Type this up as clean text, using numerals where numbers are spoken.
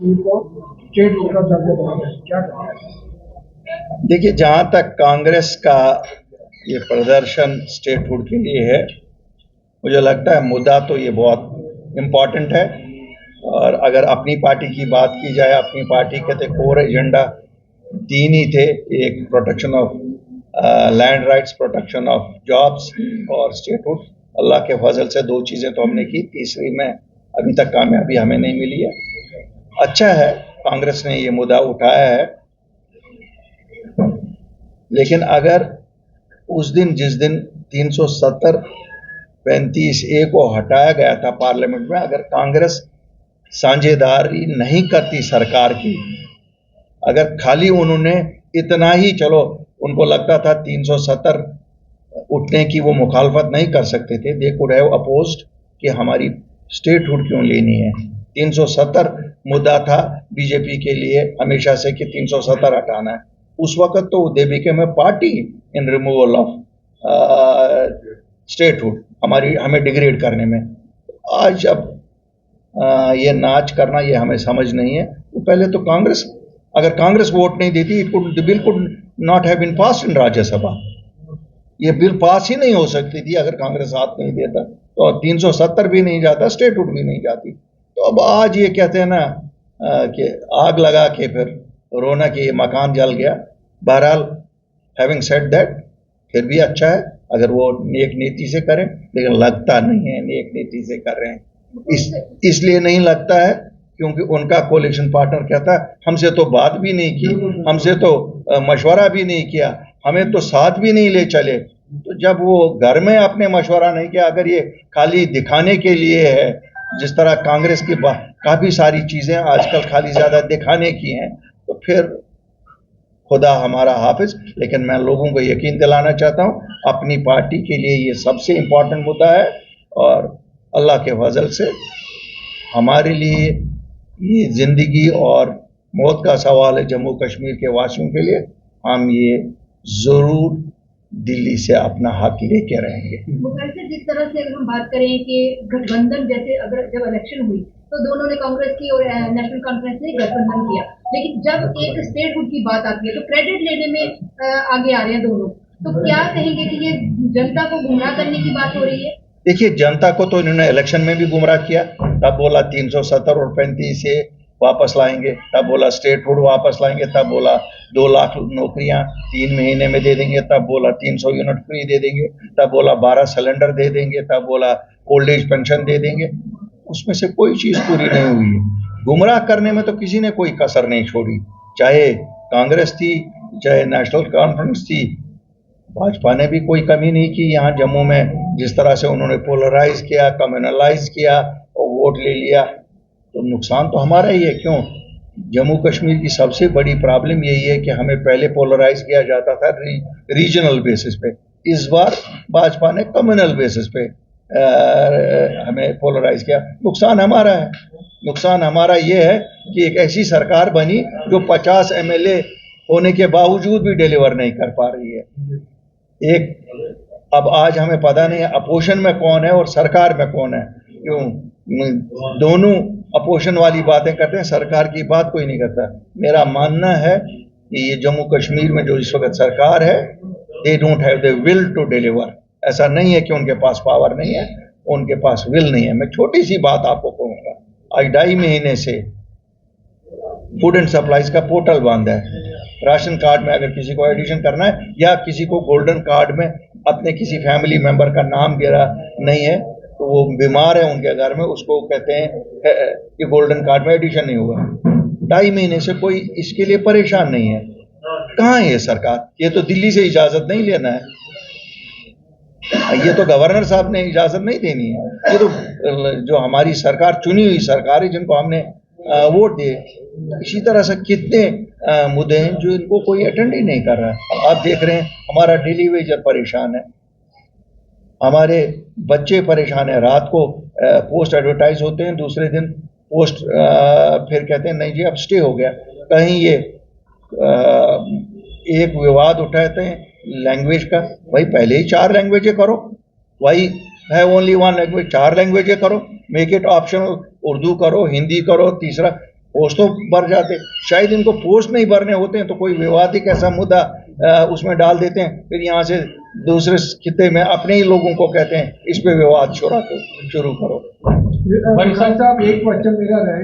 को state hood का दर्जा देना है, क्या करें? देखिए, जहां तक कांग्रेस का ये प्रदर्शन स्टेटहुड के लिए है, मुझे लगता है मुद्दा तो ये बहुत इम्पॉर्टेंट है। और अगर अपनी पार्टी की बात की जाए, अपनी पार्टी के तो कोर एजेंडा तीन ही थे। एक protection of land rights, protection of jobs और स्टेटहुड। अल्लाह के फजल से दो चीज़ें तो हमने की, तीसरी में अभी तक कामयाबी हमें नहीं मिली है। अच्छा है कांग्रेस ने ये मुद्दा उठाया है, लेकिन अगर उस दिन जिस दिन 370-35A को हटाया गया था पार्लियामेंट में, अगर कांग्रेस साझेदारी नहीं करती सरकार की, अगर खाली उन्होंने इतना ही, चलो उनको लगता था 370 उठने की वो मुखालफत नहीं कर सकते थे, दे कुड हैव अपोज्ड कि हमारी स्टेटहुड क्यों लेनी है। 370 मुद्दा था बीजेपी के लिए हमेशा से कि 370 हटाना है। उस वक्त तो they became a party in removal of statehood, हमें डिग्रेड करने में। आज अब ये नाच करना, ये हमें समझ नहीं है। तो पहले तो कांग्रेस, अगर कांग्रेस वोट नहीं देती, the bill could not have been passed in Rajya Sabha. ये बिल पास ही नहीं हो सकती थी अगर कांग्रेस साथ नहीं देता, तो 370 भी नहीं जाता, स्टेटहुड भी नहीं जाती। तो अब आज ये कहते हैं ना कि आग लगा के फिर रोना कि ये मकान जल गया। बहरहाल, हैविंग सेड दैट, फिर भी अच्छा है अगर वो नेक नीति से करें, लेकिन लगता नहीं है नेक नीति से कर रहे हैं। इसलिए नहीं लगता है क्योंकि उनका कोalition पार्टनर कहता है हमसे तो बात भी नहीं की, हमसे तो मशवरा भी नहीं किया, हमें तो साथ भी नहीं ले चले। तो जब वो घर में आपने मशवरा नहीं किया, अगर ये खाली दिखाने के लिए है, जिस तरह कांग्रेस की काफ़ी सारी चीज़ें आजकल खाली ज़्यादा दिखाने की हैं, तो फिर खुदा हमारा हाफिज। लेकिन मैं लोगों को यकीन दिलाना चाहता हूँ, अपनी पार्टी के लिए ये सबसे इम्पोर्टेंट मुद्दा है, और अल्लाह के फजल से हमारे लिए ये ज़िंदगी और मौत का सवाल है। जम्मू कश्मीर के वासियों के लिए हम ये ज़रूर दिल्ली से अपना हक लेके रहेंगे। वैसे जिस तरह से अगर हम बात करें कि गठबंधन, जैसे अगर जब इलेक्शन हुई तो दोनों ने, कांग्रेस की और नेशनल कॉन्फ्रेंस ने गठबंधन किया, लेकिन जब एक स्टेटहुड की बात आती है तो क्रेडिट लेने में आगे आ रहे हैं दोनों। तो क्या कहेंगे कि ये जनता को गुमराह करने की बात हो रही है? देखिए, जनता को तो इन्होंने इलेक्शन में भी गुमराह किया। तब बोला 370 और 35A वापस लाएंगे, तब बोला स्टेटहुड वापस लाएंगे, तब बोला 2 लाख नौकरियां 3 महीने में दे देंगे, तब बोला 300 यूनिट फ्री दे देंगे, तब बोला 12 सिलेंडर दे देंगे, तब बोला ओल्ड एज पेंशन दे देंगे। उसमें से कोई चीज़ पूरी नहीं हुई है। गुमराह करने में तो किसी ने कोई कसर नहीं छोड़ी, चाहे कांग्रेस थी, चाहे नेशनल कॉन्फ्रेंस थी। भाजपा ने भी कोई कमी नहीं की। यहाँ जम्मू में जिस तरह से उन्होंने पोलराइज किया, कम्युनलाइज किया और वोट ले लिया, तो नुकसान तो हमारा ही है। क्यों? जम्मू कश्मीर की सबसे बड़ी प्रॉब्लम यही है कि हमें पहले पोलराइज किया जाता था रीजनल बेसिस पे, इस बार भाजपा ने कम्युनल बेसिस पे हमें पोलराइज किया। नुकसान हमारा है। नुकसान हमारा ये है कि एक ऐसी सरकार बनी जो 50 MLA होने के बावजूद भी डिलीवर नहीं कर पा रही है। अब आज हमें पता नहीं है अपोजिशन में कौन है और सरकार में कौन है। क्यों? दोनों अपोजिशन वाली बातें करते हैं, सरकार की बात कोई नहीं करता। मेरा मानना है कि ये जम्मू कश्मीर में जो इस वक्त सरकार है, they don't have the will to deliver. ऐसा नहीं है कि उनके पास पावर नहीं है, उनके पास विल नहीं है। मैं छोटी सी बात आपको कहूँगा, आज 2.5 महीने से फूड एंड सप्लाईज का पोर्टल बंद है। राशन कार्ड में अगर किसी को एडिशन करना है या किसी को गोल्डन कार्ड में अपने किसी फैमिली मेंबर का नाम गिरा नहीं है, तो वो बीमार है उनके घर में, उसको कहते हैं कि गोल्डन कार्ड में एडिशन नहीं हुआ। 2.5 महीने से कोई इसके लिए परेशान नहीं है। कहाँ है ये सरकार? ये तो दिल्ली से इजाज़त नहीं लेना है, ये तो गवर्नर साहब ने इजाज़त नहीं देनी है। ये तो जो हमारी सरकार, चुनी हुई सरकार है, जिनको हमने वोट दिए। इसी तरह से कितने मुद्दे हैं जो इनको कोई अटेंड ही नहीं कर रहा है। आप देख रहे हैं हमारा डेली वेजर परेशान है, हमारे बच्चे परेशान है। रात को पोस्ट एडवर्टाइज होते हैं, दूसरे दिन पोस्ट फिर कहते हैं नहीं जी अब स्टे हो गया। कहीं ये एक विवाद उठाते हैं लैंग्वेज का, भाई पहले ही 4 लैंग्वेजें करो, वही है ओनली 1 लैंग्वेज, 4 लैंग्वेजें करो, मेक इट ऑप्शनल। उर्दू करो, हिंदी करो, तीसरा पोस्ट तो भर जाते, शायद इनको पोस्ट नहीं भरने होते हैं तो कोई विवादित ऐसा मुद्दा उसमें डाल देते हैं, फिर यहाँ से दूसरे खित्ते में अपने ही लोगों को कहते हैं इस पे विवाद शुरू करो। भाई साहब एक क्वेश्चन मेरा रहे